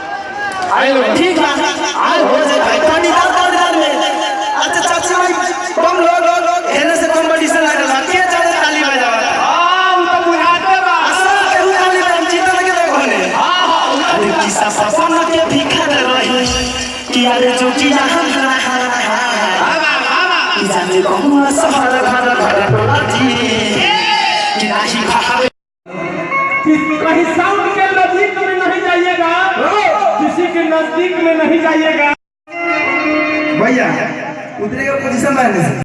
ठीक है आज हो जाए भाई पानी में। अच्छा चाची भाई तुम लोग हेने से कंपटीशन लागल के ज्यादा ताली बजावा हां उ तो बुझाते बा असल के ताली में जीत लगे देखो ने हां अरे किस्सा सपन के भिखर रही कि अरे जो की यहां कि जाने कौन शहर घर टोला जी कि नाही भावे कहीं साउंड के नजदीक में नहीं जाइएगा, किसी के नजदीक में नहीं जाइएगा भैया उतरेगा पोजीशन में